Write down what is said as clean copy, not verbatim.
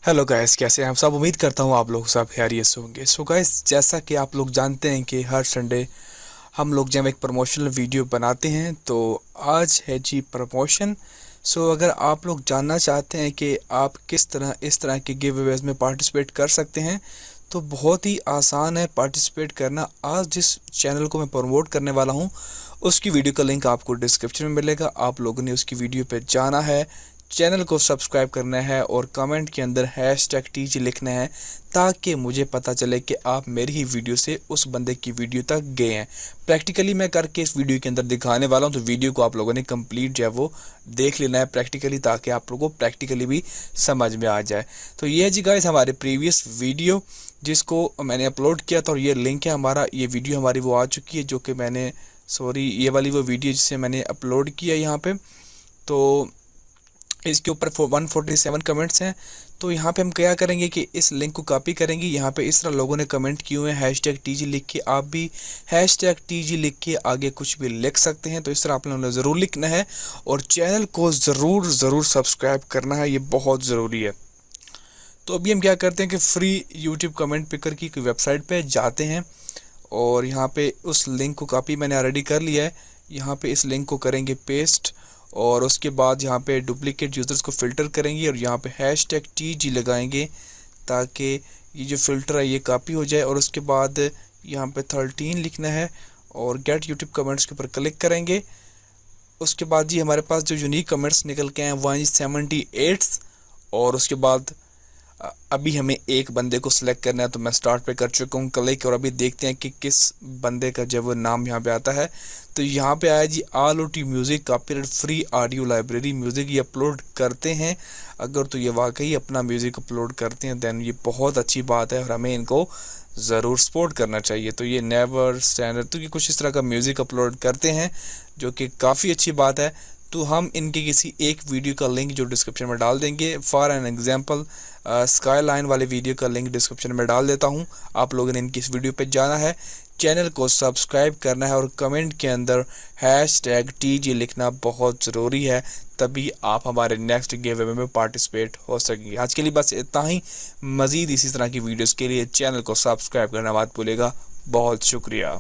Hello guys, कैसे हैं आप सब। उम्मीद करता हूँ आप लोग सब खैरियत से होंगे। सो गाइस, जैसा कि आप लोग जानते हैं कि हर संडे हम लोग जब एक प्रमोशनल वीडियो बनाते हैं तो आज है जी प्रमोशन। सो अगर आप लोग जानना चाहते हैं कि आप किस तरह इस तरह के गिव अवेज में पार्टिसिपेट कर सकते हैं तो बहुत ही आसान है पार्टिसिपेट करना। आज जिस चैनल को मैं प्रमोट करने वाला हूँ उसकी वीडियो का लिंक आपको डिस्क्रिप्शन में मिलेगा। आप लोगों ने उसकी वीडियो पे जाना है, चैनल को सब्सक्राइब करना है और कमेंट के अंदर #TG लिखना है ताकि मुझे पता चले कि आप मेरी ही वीडियो से उस बंदे की वीडियो तक गए हैं। प्रैक्टिकली मैं करके इस वीडियो के अंदर दिखाने वाला हूं, तो वीडियो को आप लोगों ने कंप्लीट जो है वो देख लेना है प्रैक्टिकली, ताकि आप लोगों को प्रैक्टिकली भी समझ में आ जाए। तो ये है जी गाइस हमारे प्रीवियस वीडियो जिसको मैंने अपलोड किया था और ये लिंक है हमारा। ये वीडियो हमारी वो आ चुकी है जो कि मैंने ये वाली वो वीडियो जिसे मैंने अपलोड किया यहाँ पे। तो इसके ऊपर 147 कमेंट्स हैं। तो यहाँ पे हम क्या करेंगे कि इस लिंक को कॉपी करेंगे। यहाँ पे इस तरह लोगों ने कमेंट किए हुए हैं #TG लिख के, आप भी #TG लिख के आगे कुछ भी लिख सकते हैं। तो इस तरह आप लोगों ने ज़रूर लिखना है और चैनल को ज़रूर सब्सक्राइब करना है, ये बहुत ज़रूरी है। तो अभी हम क्या करते हैं कि फ्री यूट्यूब कमेंट पिकर की वेबसाइट पे जाते हैं और यहाँ पे उस लिंक को कॉपी मैंने ऑलरेडी कर लिया है। यहाँ पे इस लिंक को करेंगे पेस्ट और उसके बाद यहाँ पे डुप्लीकेट यूज़र्स को फ़िल्टर करेंगे और यहाँ पे #TG लगाएंगे ताकि ये जो फ़िल्टर है ये कॉपी हो जाए। और उसके बाद यहाँ पे 13 लिखना है और गेट यूट्यूब कमेंट्स के ऊपर क्लिक करेंगे। उसके बाद जी हमारे पास जो यूनिक कमेंट्स निकल के हैं 178। और उसके बाद अभी हमें एक बंदे को सिलेक्ट करना है, तो मैं स्टार्ट पे कर चुका हूँ क्लिक और अभी देखते हैं कि किस बंदे का जब वो नाम यहाँ पे आता है। तो यहाँ पे आया जी AllOT music copyright free audio library music, ये अपलोड करते हैं। अगर तो ये वाकई अपना म्यूज़िक अपलोड करते हैं दैन ये बहुत अच्छी बात है और हमें इनको ज़रूर सपोर्ट करना चाहिए। तो ये नेवर स्टैंडर्ड तो ये कुछ इस तरह का म्यूज़िक अपलोड करते हैं जो कि काफ़ी अच्छी बात है। तो हम इनके किसी एक वीडियो का लिंक जो डिस्क्रिप्शन में डाल देंगे। फॉर एन एग्जांपल स्काईलाइन वाले वीडियो का लिंक डिस्क्रिप्शन में डाल देता हूं। आप लोगों ने इनकी इस वीडियो पे जाना है, चैनल को सब्सक्राइब करना है और कमेंट के अंदर #TG लिखना बहुत ज़रूरी है, तभी आप हमारे नेक्स्ट गिव अवे में पार्टिसिपेट हो सकेंगे। आज के लिए बस इतना ही। मज़ीद इसी तरह की वीडियोज़ के लिए चैनल को सब्सक्राइब करना मत भूलिएगा। बहुत शुक्रिया।